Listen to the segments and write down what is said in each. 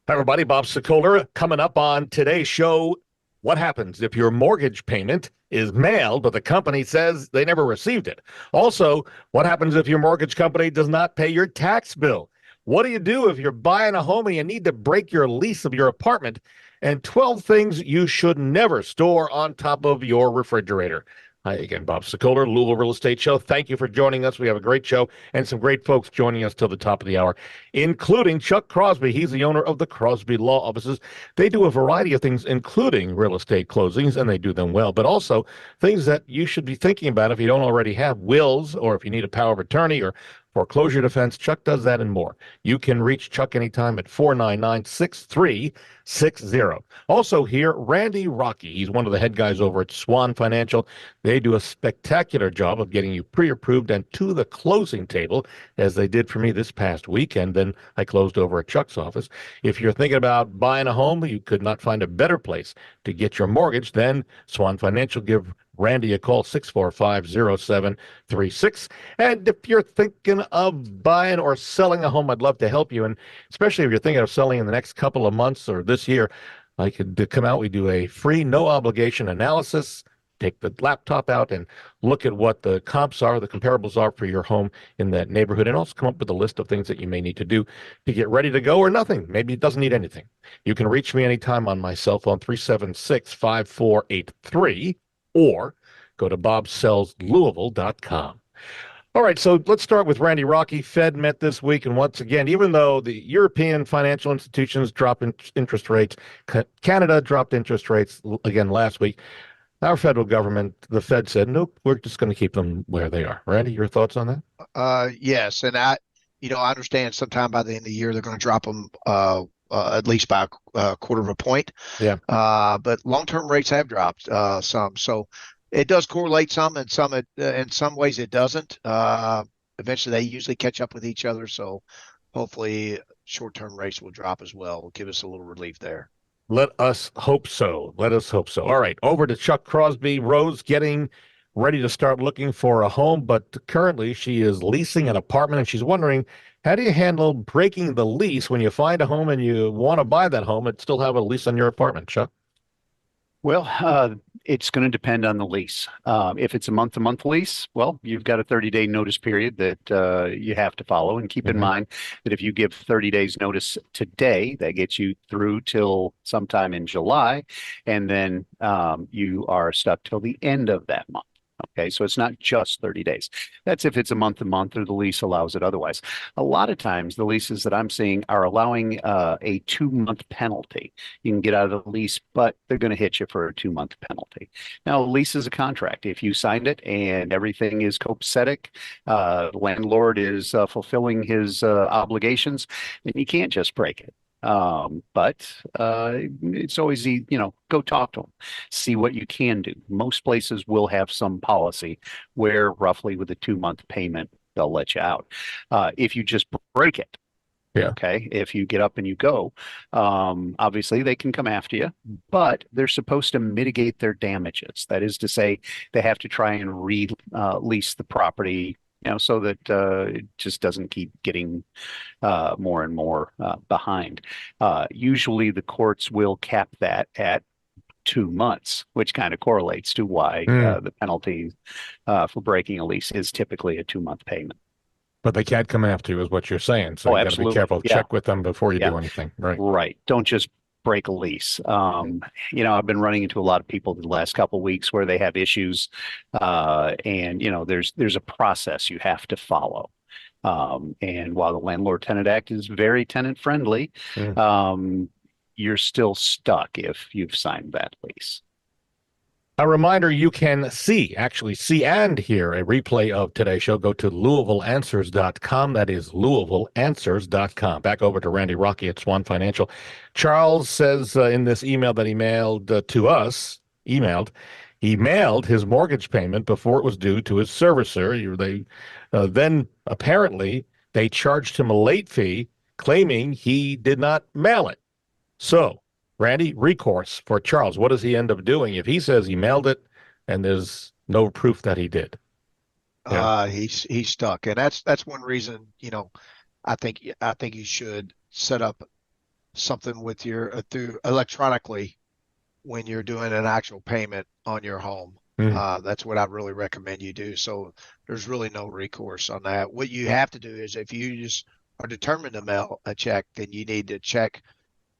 Hi, everybody. Bob Sokoler coming up on today's show. What happens if your mortgage payment is mailed, but the company says they never received it? Also, what happens if your mortgage company does not pay your tax bill? What do you do if you're buying a home and you need to break your lease of your apartment? And 12 things you should never store on top of your refrigerator. Hi again, Bob Sokoler, Louisville Real Estate Show. Thank you for joining us. We have a great show and some great folks joining us till the top of the hour, including Chuck Crosby. He's the owner of the Crosby Law Offices. They do a variety of things, including real estate closings, and they do them well, but also things that you should be thinking about if you don't already have wills, or if you need a power of attorney or foreclosure defense. Chuck does that and more. You can reach Chuck anytime at 499-6360. Also here, Randy Rocky. He's one of the head guys over at Swan Financial. They do a spectacular job of getting you pre-approved and to the closing table, as they did for me this past week, and then I closed over at Chuck's office. If you're thinking about buying a home, you could not find a better place to get your mortgage than Swan Financial. Give Randy a call, 645-0736. And if you're thinking of buying or selling a home, I'd love to help you. And especially if you're thinking of selling in the next couple of months or this year, I could come out. We do a free, no obligation analysis. Take the laptop out and look at what the comps are, the comparables are for your home in that neighborhood, and also come up with a list of things that you may need to do to get ready to go, or nothing. Maybe it doesn't need anything. You can reach me anytime on my cell phone, 376-5483, or go to bobsellslouisville.com. All right, so let's start with Randy Rocky. Fed met this week, and once again, even though the European financial institutions drop interest rates, Canada dropped interest rates again last week, our federal government, the Fed, said, nope, we're just going to keep them where they are. Randy, your thoughts on that? Yes, and I understand sometime by the end of the year they're going to drop them at least by a quarter of a point. Yeah. But long-term rates have dropped some, so it does correlate some, and some in some ways it doesn't. Eventually, they usually catch up with each other, so hopefully short-term rates will drop as well. Will give us a little relief there. Let us hope so. Let us hope so. All right, over to Chuck Crosby. Rose getting ready to start looking for a home, but currently she is leasing an apartment, and she's wondering, how do you handle breaking the lease when you find a home and you want to buy that home and still have a lease on your apartment, Chuck? Well, it's going to depend on the lease. If it's a month-to-month lease, well, you've got a 30-day notice period that you have to follow. And keep in mind that if you give 30 days notice today, that gets you through till sometime in July, and then you are stuck till the end of that month. Okay, so it's not just 30 days. That's if it's a month to month or the lease allows it otherwise. A lot of times, the leases that I'm seeing are allowing a 2-month penalty. You can get out of the lease, but they're going to hit you for a 2-month penalty. Now, a lease is a contract. If you signed it and everything is copacetic, landlord is fulfilling his obligations, then you can't just break it. But it's always, go talk to them, see what you can do. Most places will have some policy where roughly with a 2-month payment, they'll let you out. If you just break it, Yeah. okay, if you get up and you go, obviously they can come after you, but they're supposed to mitigate their damages. That is to say, they have to try and lease the property, so that it just doesn't keep getting more and more behind. Usually the courts will cap that at 2 months, which kind of correlates to why the penalty for breaking a lease is typically a 2-month payment. But they can't come after you, is what you're saying. So Oh, you got to be absolutely. careful. Yeah. Check with them before you Yeah. do anything. Right. Right. Don't just break a lease. I've been running into a lot of people the last couple of weeks where they have issues, and there's a process you have to follow. And while the Landlord-Tenant Act is very tenant friendly, you're still stuck if you've signed that lease. A reminder, you can actually see and hear a replay of today's show. Go to LouisvilleAnswers.com. That is LouisvilleAnswers.com. Back over to Randy Rocky at Swan Financial. Charles says in this email that he mailed to us, he mailed his mortgage payment before it was due to his servicer. Then apparently they charged him a late fee, claiming he did not mail it. So, Randy, recourse for Charles. What does he end up doing if he says he mailed it and there's no proof that he did? Yeah. He's stuck, and that's one reason, I think you should set up something with your through electronically when you're doing an actual payment on your home. That's what I really recommend you do. So there's really no recourse on that. What you have to do is if you just are determined to mail a check, then you need to check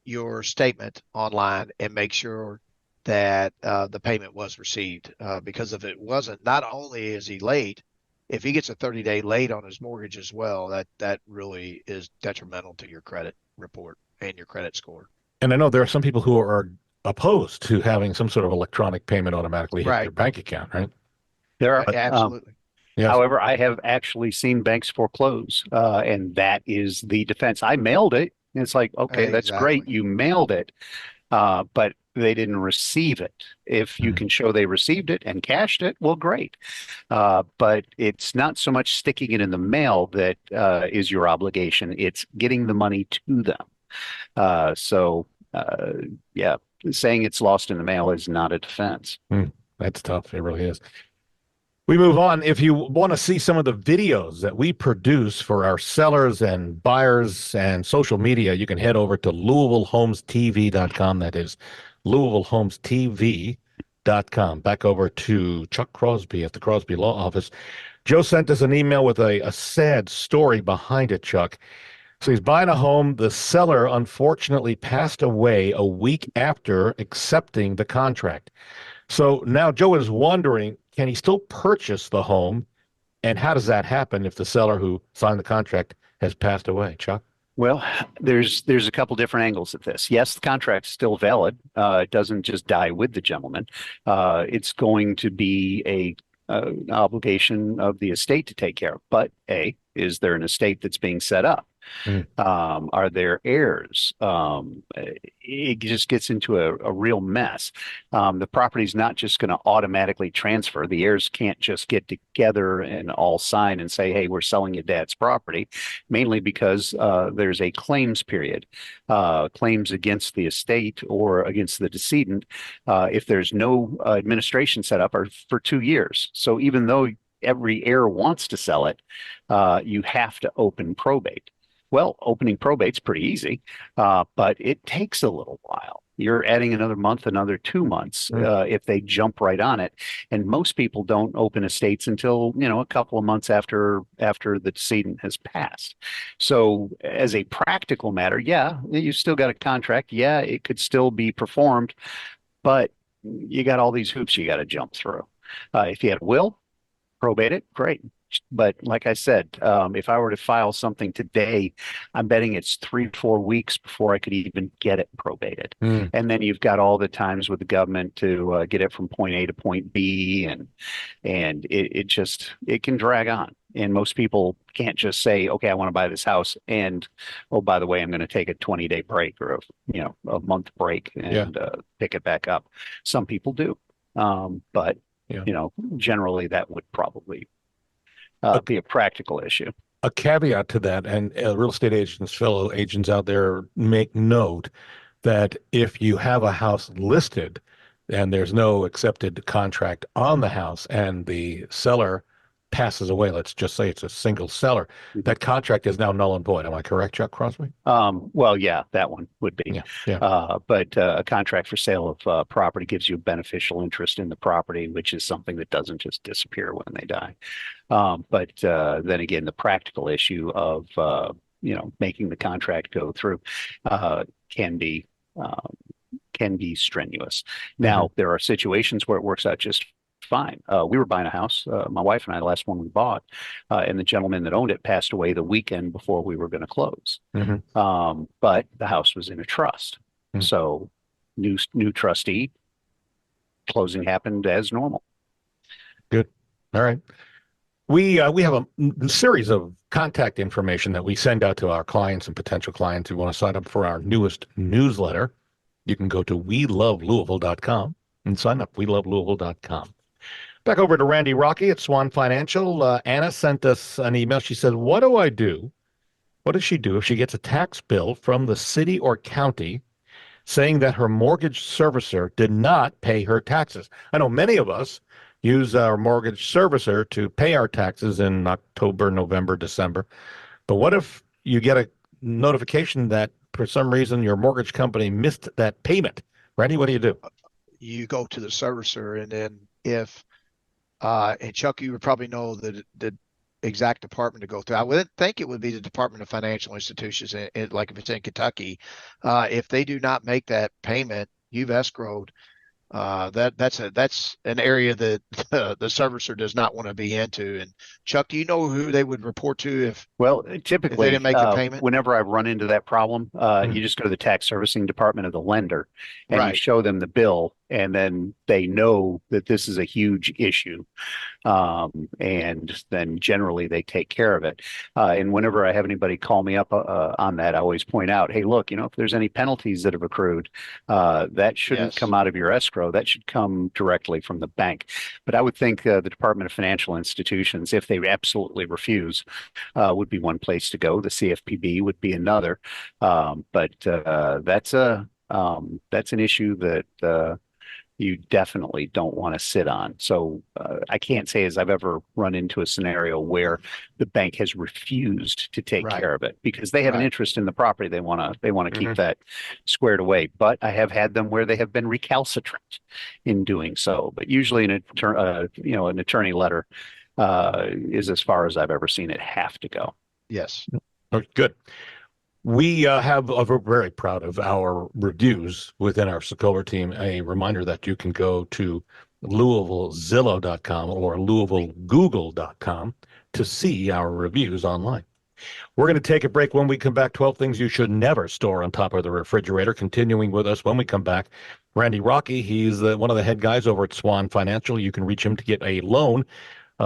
your statement online and make sure that the payment was received. Because if it wasn't, not only is he late, if he gets a 30-day late on his mortgage as well, that really is detrimental to your credit report and your credit score. And I know there are some people who are opposed to having some sort of electronic payment automatically hit their Right. bank account, right? There are, Absolutely. Yes. however, I have actually seen banks foreclose, and that is the defense. I mailed it. And it's like, okay, that's great. Exactly. You mailed it, but they didn't receive it. If you can show they received it and cashed it, well, great. But it's not so much sticking it in the mail that is your obligation. It's getting the money to them. Yeah, saying it's lost in the mail is not a defense. That's tough. It really is. We move on. If you want to see some of the videos that we produce for our sellers and buyers and social media, you can head over to LouisvilleHomesTV.com. That is LouisvilleHomesTV.com. Back over to Chuck Crosby at the Crosby Law Office. Joe sent us an email with a sad story behind it, Chuck. So he's buying a home. The seller unfortunately passed away a week after accepting the contract. So now Joe is wondering, can he still purchase the home? And how does that happen if the seller who signed the contract has passed away, Chuck? Well, there's a couple different angles at this. Yes, the contract's still valid. It doesn't just die with the gentleman. It's going to be an obligation of the estate to take care of. But is there an estate that's being set up? Are there heirs? It just gets into a real mess. The property's not just going to automatically transfer. The heirs can't just get together and all sign and say, hey, we're selling your dad's property, mainly because there's a claims period. Claims against the estate or against the decedent, if there's no administration set up, are for 2 years. So even though every heir wants to sell it, you have to open probate. Well, opening probate's pretty easy, but it takes a little while. You're adding another month, another 2 months if they jump right on it. And most people don't open estates until, a couple of months after the decedent has passed. So as a practical matter, yeah, you still got a contract. Yeah, it could still be performed, but you got all these hoops you got to jump through. If you had a will, probate it, great. But like I said, if I were to file something today, I'm betting it's 3 to 4 weeks before I could even get it probated. And then you've got all the times with the government to get it from point A to point B, and it can drag on. And most people can't just say, okay, I want to buy this house, and oh, by the way, I'm going to take a 20-day break or a month break and pick it back up. Some people do, but generally that would probably be a practical issue. A caveat to that, and real estate agents, fellow agents out there, make note that if you have a house listed and there's no accepted contract on the house and the seller passes away, let's just say it's a single seller, that contract is now null and void. Am I correct, Chuck Crosby? Well, yeah, that one would be. Yeah. But a contract for sale of property gives you a beneficial interest in the property, which is something that doesn't just disappear when they die. But then again, the practical issue of making the contract go through can be strenuous. Now, there are situations where it works out just fine. We were buying a house, my wife and I, the last one we bought, and the gentleman that owned it passed away the weekend before we were going to close. But the house was in a trust. So new trustee, closing happened as normal. Good. All right. We have a series of contact information that we send out to our clients and potential clients who want to sign up for our newest newsletter. You can go to welovelouisville.com and sign up, welovelouisville.com. Back over to Randy Rocky at Swan Financial. Anna sent us an email. She said, what do I do? What does she do if she gets a tax bill from the city or county saying that her mortgage servicer did not pay her taxes? I know many of us use our mortgage servicer to pay our taxes in October, November, December. But what if you get a notification that for some reason your mortgage company missed that payment. Randy, what do you do? You go to the servicer, and then if and Chuck, you would probably know the exact department to go through. I would think it would be the Department of Financial Institutions, like if it's in Kentucky. If they do not make that payment, you've escrowed. That's an area that the servicer does not want to be into. And Chuck, do you know who they would report to if they Typically, didn't make the payment? whenever I've run into that problem, you just go to the tax servicing department of the lender and you Right. show them the bill, and then they know that this is a huge issue. And then generally they take care of it. And whenever I have anybody call me up on that, I always point out, hey, look, if there's any penalties that have accrued, that shouldn't Yes. come out of your escrow. That should come directly from the bank. But I would think the Department of Financial Institutions, if they absolutely refuse, would be one place to go. The CFPB would be another. But that's an issue that you definitely don't want to sit on. So I can't say as I've ever run into a scenario where the bank has refused to take Right. care of it because they have an Right. interest in the property. They want to keep Mhm. that squared away. But I have had them where they have been recalcitrant in doing so. But usually an attorney letter is as far as I've ever seen it have to go. Yes. Oh, good. We we're very proud of our reviews within our Sokoler team. A reminder that you can go to LouisvilleZillow.com or LouisvilleGoogle.com to see our reviews online. We're going to take a break. When we come back, 12 things you should never store on top of the refrigerator. Continuing with us when we come back, Randy Rocky. He's one of the head guys over at Swan Financial. You can reach him to get a loan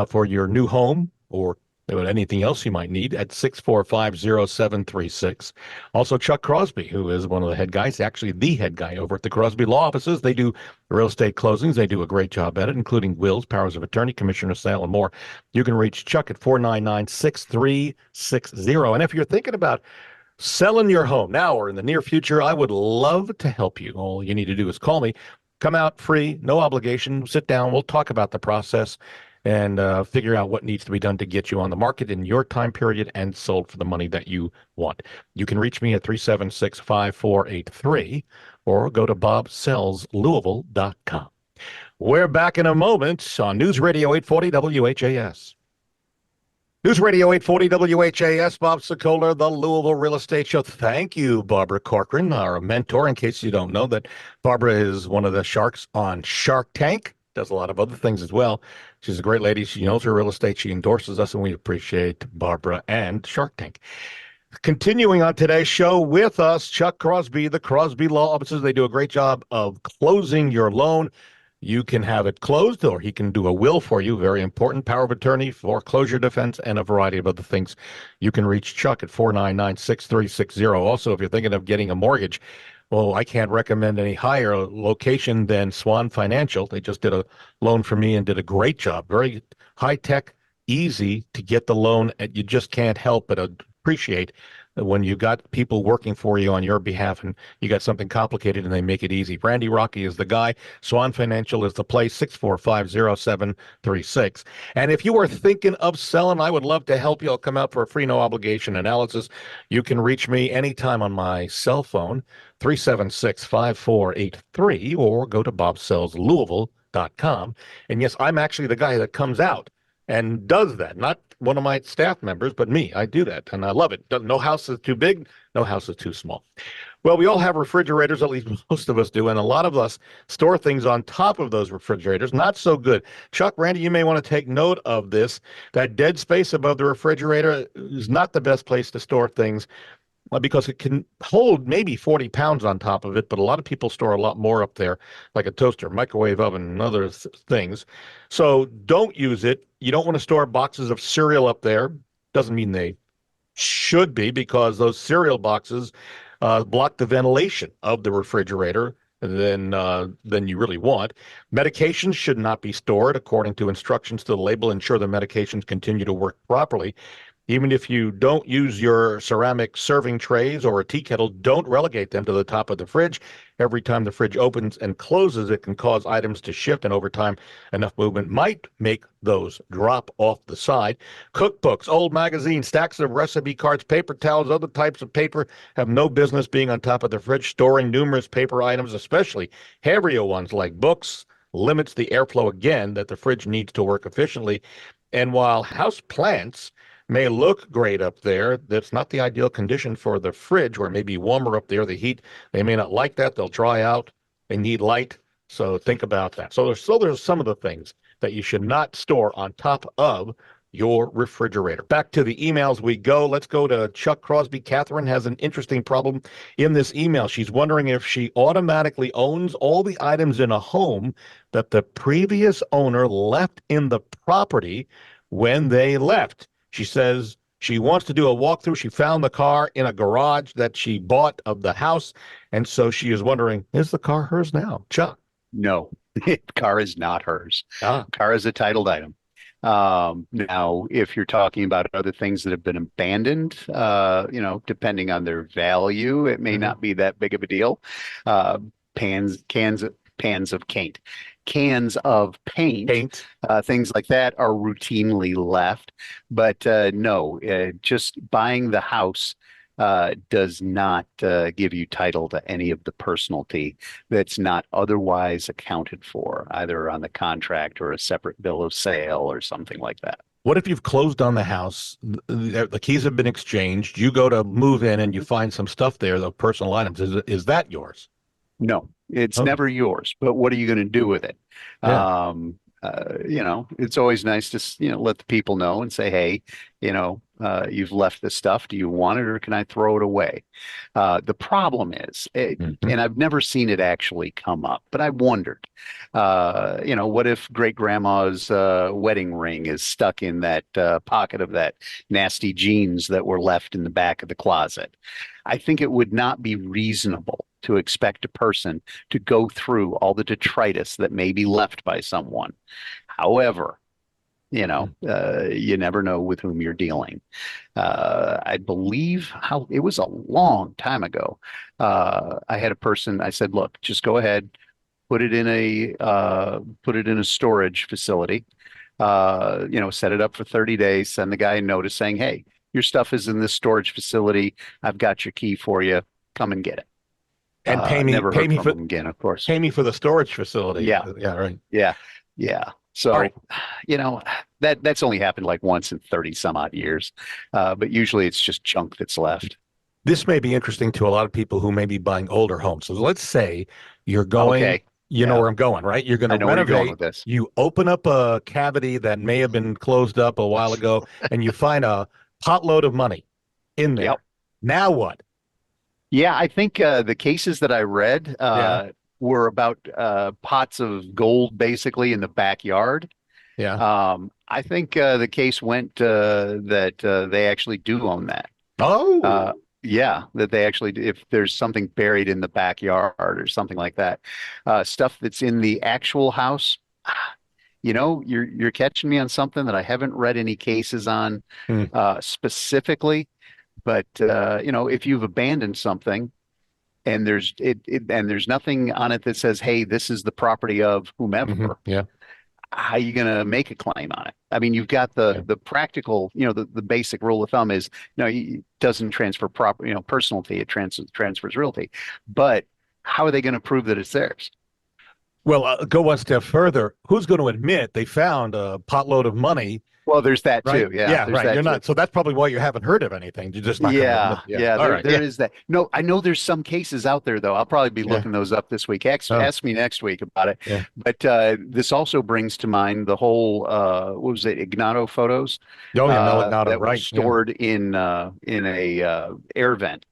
for your new home or anything else you might need at 645-0736. Also, Chuck Crosby, who is one of the head guys, actually the head guy over at the Crosby Law Offices. They do real estate closings. They do a great job at it, including wills, powers of attorney, commissioner of sale, and more. You can reach Chuck at 499-6360. And if you're thinking about selling your home now or in the near future, I would love to help you. All you need to do is call me. Come out free, no obligation. Sit down. We'll talk about the process and figure out what needs to be done to get you on the market in your time period and sold for the money that you want. You can reach me at 376-5483 or go to bobsellslouisville.com. We're back in a moment on News Radio 840 WHAS. News Radio 840 WHAS, Bob Sokoler, the Louisville Real Estate Show. Thank you, Barbara Corcoran, our mentor. In case you don't know that Barbara is one of the sharks on Shark Tank. Does a lot of other things as well. She's a great lady. She knows her real estate. She endorses us, and we appreciate Barbara and Shark Tank. Continuing on today's show with us, Chuck Crosby, the Crosby Law Offices. They do a great job of closing your loan. You can have it closed, or he can do a will for you. Very important. Power of attorney, foreclosure defense, and a variety of other things. You can reach Chuck at 499-6360. Also, if you're thinking of getting a mortgage, well, I can't recommend any higher location than Swan Financial. They just did a loan for me and did a great job. Very high-tech, easy to get the loan. You just can't help but appreciate when you got people working for you on your behalf and you got something complicated and they make it easy. Randy Rocky is the guy. Swan Financial is the place, 645-0736. And if you are thinking of selling, I would love to help you. I'll come out for a free no obligation analysis. You can reach me anytime on my cell phone, 376-5483, or go to bobsellslouisville.com. And yes, I'm actually the guy that comes out and does that. Not one of my staff members, but me. I do that, and I love it. No house is too big, no house is too small. Well, we all have refrigerators, at least most of us do, and a lot of us store things on top of those refrigerators. Not so good. Chuck, Randy, you may want to take note of this. That dead space above the refrigerator is not the best place to store things, because it can hold maybe 40 pounds on top of it, but a lot of people store a lot more up there, like a toaster, microwave oven, and other things. So don't use it. You don't want to store boxes of cereal up there. Doesn't mean they should be, because those cereal boxes block the ventilation of the refrigerator than you really want. Medications should not be stored according to instructions to the label. Ensure the medications continue to work properly. Even if you don't use your ceramic serving trays or a tea kettle, don't relegate them to the top of the fridge. Every time the fridge opens and closes, it can cause items to shift, and over time, enough movement might make those drop off the side. Cookbooks, old magazines, stacks of recipe cards, paper towels, other types of paper have no business being on top of the fridge. Storing numerous paper items, especially heavier ones like books, limits the airflow again that the fridge needs to work efficiently. And while house plants may look great up there, that's not the ideal condition for the fridge, where it may be warmer up there. The heat, they may not like that. They'll dry out. They need light. So think about that. So there's some of the things that you should not store on top of your refrigerator. Back to the emails we go. Let's go to Chuck Crosby. Catherine has an interesting problem in this email. She's wondering if she automatically owns all the items in a home that the previous owner left in the property when they left. She says she wants to do a walkthrough. She found the car in a garage that she bought of the house. And so she is wondering, is the car hers now? Chuck? No, the car is not hers. Ah. Car is a titled item. Now, if you're talking about other things that have been abandoned, depending on their value, it may not be that big of a deal. Cans of cans of paint. Things like that are routinely left. But no, just buying the house does not give you title to any of the personalty that's not otherwise accounted for, either on the contract or a separate bill of sale or something like that. What if you've closed on the house, the keys have been exchanged, you go to move in and you find some stuff there, the personal items, is that yours? No, it's never yours, but what are you going to do with it? Yeah. It's always nice to, let the people know and say, hey, you've left this stuff. Do you want it, or can I throw it away? The problem is, and I've never seen it actually come up, but I wondered, what if great grandma's wedding ring is stuck in that pocket of that nasty jeans that were left in the back of the closet? I think it would not be reasonable to expect a person to go through all the detritus that may be left by someone. However, you never know with whom you're dealing. I believe it was a long time ago. I had a person, I said, look, just go ahead, put it in a storage facility, set it up for 30 days, send the guy a notice saying, hey, your stuff is in this storage facility. I've got your key for you. Come and get it. And pay me for them again, of course. Pay me for the storage facility. Yeah. Yeah, right. Yeah. So, right. That's only happened like once in 30 some odd years. But usually it's just junk that's left. This may be interesting to a lot of people who may be buying older homes. So let's say you're going, okay. know where I'm going, right? You're going to renovate. Where you're going with this. You open up a cavity that may have been closed up a while ago, and you find a potload of money in there. Yep. Now what? Yeah, I think the cases that I read were about pots of gold basically in the backyard. Yeah. I think the case went that they actually do own that. Oh. Yeah, that they actually, if there's something buried in the backyard or something like that, stuff that's in the actual house. You're catching me on something that I haven't read any cases on specifically. But if you've abandoned something and there's nothing on it that says, hey, this is the property of whomever, how are you going to make a claim on it? I mean, you've got the practical, the basic rule of thumb is, it doesn't transfer personalty, it transfers realty. But how are they going to prove that it's theirs? Well, go one step further. Who's going to admit they found a potload of money? Well, there's that right? too. Yeah, right. You're not. So that's probably why you haven't heard of anything. You're just not. There is that. No, I know there's some cases out there though. I'll probably be looking those up this week. Ask me next week about it. Yeah. But this also brings to mind the whole what was it, Ignato photos? Oh yeah, Mel Ignato, that right? Was stored in a air vent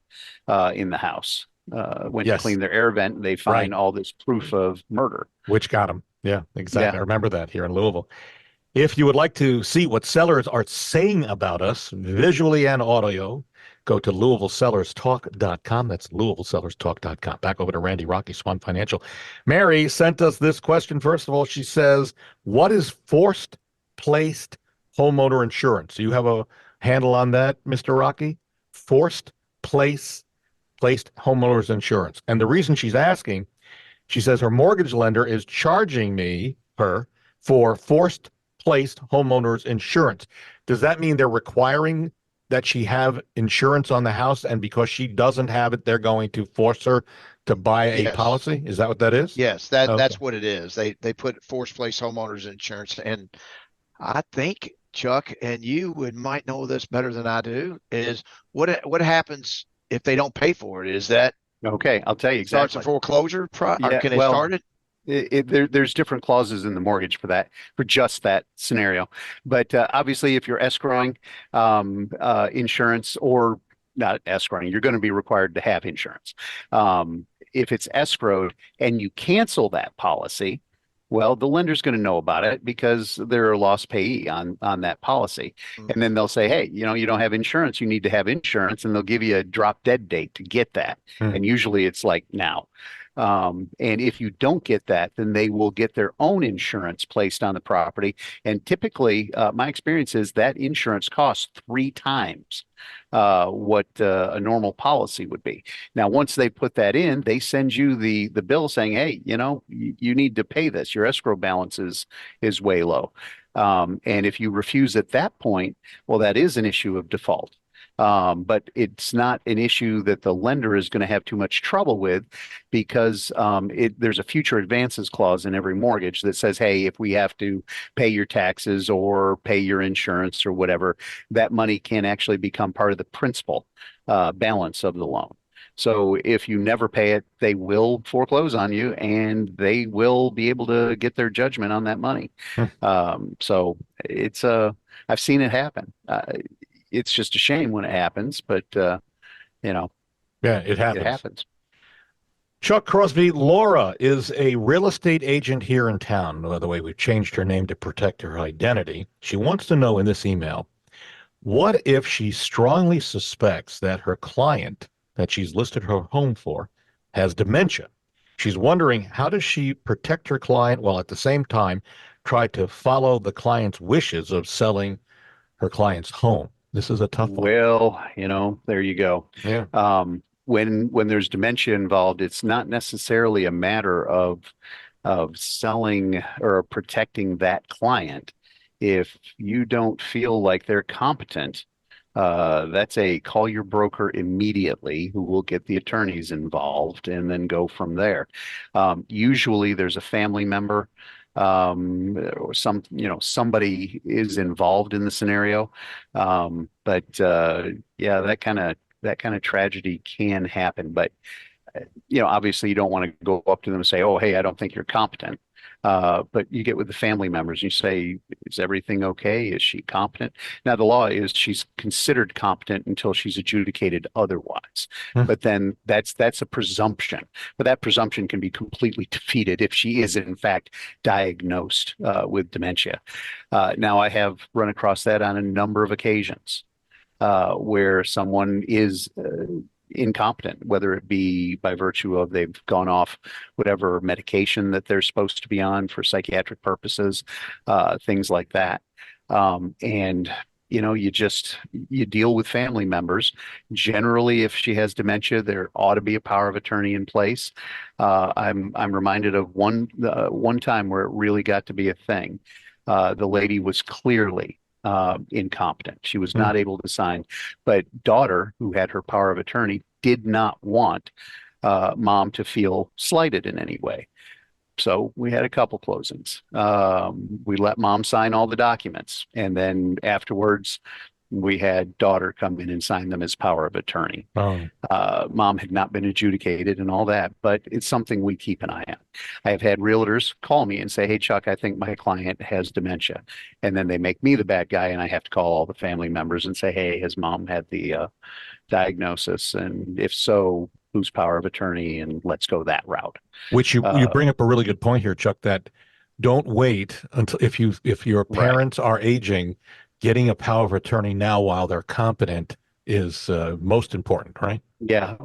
in the house. Went to clean their air vent, and they find all this proof of murder, which got them. Yeah, exactly. I remember that here in Louisville. If you would like to see what sellers are saying about us, visually and audio, go to LouisvilleSellersTalk.com. That's LouisvilleSellersTalk.com. Back over to Randy Rocky, Swan Financial. Mary sent us this question. First of all, she says, what is forced placed homeowner insurance? So you have a handle on that, Mr. Rocky? Forced placed homeowners insurance. And the reason she's asking, she says her mortgage lender is charging her for forced placed homeowners insurance. Does that mean they're requiring that she have insurance on the house, and because she doesn't have it, they're going to force her to buy a Yes. policy? Is that what that is? Yes, Okay. that's what it is. They put forced place homeowners insurance, and I think Chuck and you might know this better than I do. Is what happens if they don't pay for it? Is that Okay, I'll tell you starts a exactly. foreclosure? Or Yeah, can they well, start it? there's different clauses in the mortgage for just that scenario. But obviously, if you're escrowing insurance or not escrowing, you're going to be required to have insurance. If it's escrowed and you cancel that policy, well, the lender's going to know about it because they're a loss payee on that policy. And then they'll say, hey, you don't have insurance. You need to have insurance. And they'll give you a drop dead date to get that. And usually it's like now. And if you don't get that, then they will get their own insurance placed on the property. And typically, my experience is that insurance costs 3 times what a normal policy would be. Now, once they put that in, they send you the bill saying, hey, you need to pay this. Your escrow balance is way low. And if you refuse at that point, well, that is an issue of default. But it's not an issue that the lender is going to have too much trouble with because there's a future advances clause in every mortgage that says, hey, if we have to pay your taxes or pay your insurance or whatever, that money can actually become part of the principal balance of the loan. So if you never pay it, they will foreclose on you and they will be able to get their judgment on that money. So it's I've seen it happen. It's just a shame when it happens, but Yeah, it happens. it happens. Chuck Crosby, Laura is a real estate agent here in town. By the way, we've changed her name to protect her identity. She wants to know in this email, what if she strongly suspects that her client that she's listed her home for has dementia? She's wondering, how does she protect her client while at the same time try to follow the client's wishes of selling her client's home? This is a tough one. Well, there you go. Yeah. When there's dementia involved, it's not necessarily a matter of selling or protecting that client. If you don't feel like they're competent, that's a call your broker immediately, who will get the attorneys involved and then go from there. Usually there's a family member or somebody is involved in the scenario. But yeah, that kind of tragedy can happen. But obviously you don't want to go up to them and say, oh, hey, I don't think you're competent. But you get with the family members and you say, is everything okay? Is she competent? Now, the law is she's considered competent until she's adjudicated otherwise. But then that's a presumption. But that presumption can be completely defeated if she is, in fact, diagnosed with dementia. Now, I have run across that on a number of occasions where someone is incompetent, whether it be by virtue of they've gone off whatever medication that they're supposed to be on for psychiatric purposes, things like that. And you deal with family members. Generally, if she has dementia, there ought to be a power of attorney in place. I'm reminded of one time where it really got to be a thing. The lady was clearly incompetent. She was not able to sign, but daughter, who had her power of attorney, did not want mom to feel slighted in any way. So we had a couple closings. We let mom sign all the documents, and then afterwards we had daughter come in and sign them as power of attorney. Mom had not been adjudicated and all that, but it's something we keep an eye on. I have had realtors call me and say, hey, Chuck, I think my client has dementia. And then they make me the bad guy, and I have to call all the family members and say, hey, has mom had the diagnosis? And if so, who's power of attorney? And let's go that route. Which you bring up a really good point here, Chuck, that don't wait until if your parents are aging. Getting a power of attorney now while they're competent is most important, right? Yeah,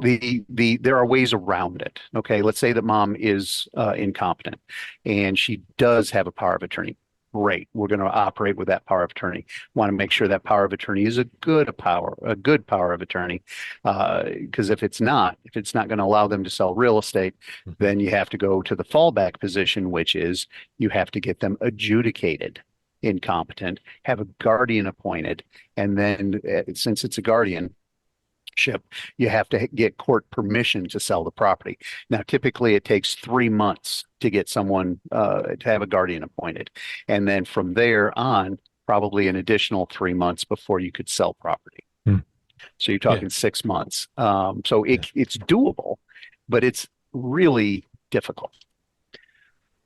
there are ways around it. Okay, let's say that mom is incompetent and she does have a power of attorney. great. We're going to operate with that power of attorney. Want to make sure that power of attorney is a good power of attorney. Because if it's not going to allow them to sell real estate, then you have to go to the fallback position, which is you have to get them adjudicated incompetent, have a guardian appointed, and then since it's a guardianship, you have to get court permission to sell the property. Now, typically it takes 3 months to get someone to have a guardian appointed. And then from there on, probably an additional 3 months before you could sell property. So you're talking 6 months. So it's doable, but it's really difficult.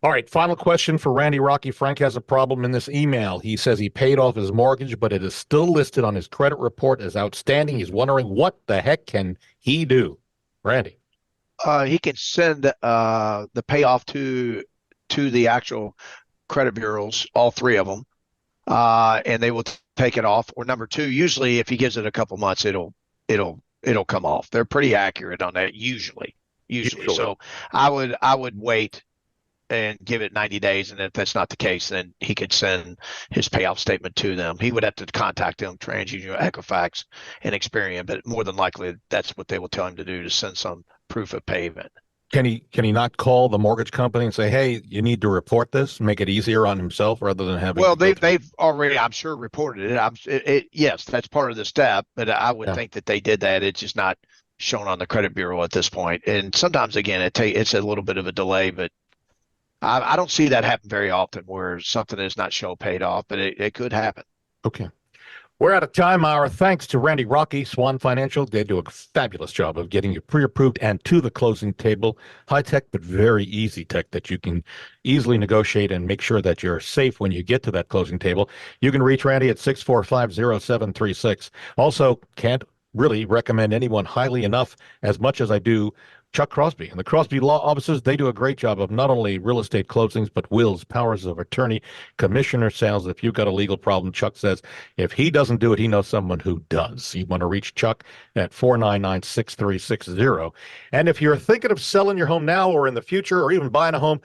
All right, final question for Randy Rocky. Frank has a problem in this email. He says he paid off his mortgage, but it is still listed on his credit report as outstanding. He's wondering what the heck can he do? Randy. He can send the payoff to the actual credit bureaus, all three of them, and they will take it off. Or number two, usually if he gives it a couple months, it'll come off. They're pretty accurate on that usually. So I would wait and give it 90 days. And if that's not the case, then he could send his payoff statement to them. He would have to contact them, TransUnion, Equifax, and Experian, but more than likely that's what they will tell him to do, to send some proof of payment. Can he not call the mortgage company and say, hey, you need to report this, make it easier on himself rather than having they've already, I'm sure, reported it. Yes, that's part of the step, but I would think that they did that. It's just not shown on the credit bureau at this point. And sometimes, again, it's a little bit of a delay, but I don't see that happen very often where something is not show paid off, but it could happen. Okay. We're out of time. Our thanks to Randy Rocky, Swan Financial. They do a fabulous job of getting you pre-approved and to the closing table. High tech, but very easy tech that you can easily negotiate and make sure that you're safe when you get to that closing table. You can reach Randy at 645-0736. Also, can't really recommend anyone highly enough as much as I do Chuck Crosby. And the Crosby Law Offices, they do a great job of not only real estate closings, but wills, powers of attorney, commissioner sales. If you've got a legal problem, Chuck says if he doesn't do it, he knows someone who does. You want to reach Chuck at 499-6360. And if you're thinking of selling your home now or in the future or even buying a home,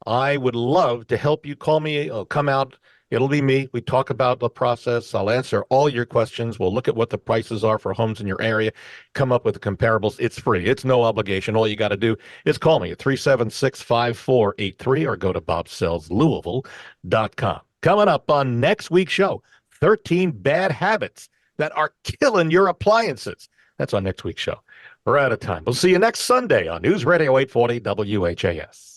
I would love to help you. Call me. I'll come out. It'll be me. We talk about the process. I'll answer all your questions. We'll look at what the prices are for homes in your area, come up with the comparables. It's free. It's no obligation. All you got to do is call me at 376-5483 or go to bobsellslouisville.com. Coming up on next week's show, 13 bad habits that are killing your appliances. That's on next week's show. We're out of time. We'll see you next Sunday on News Radio 840 WHAS.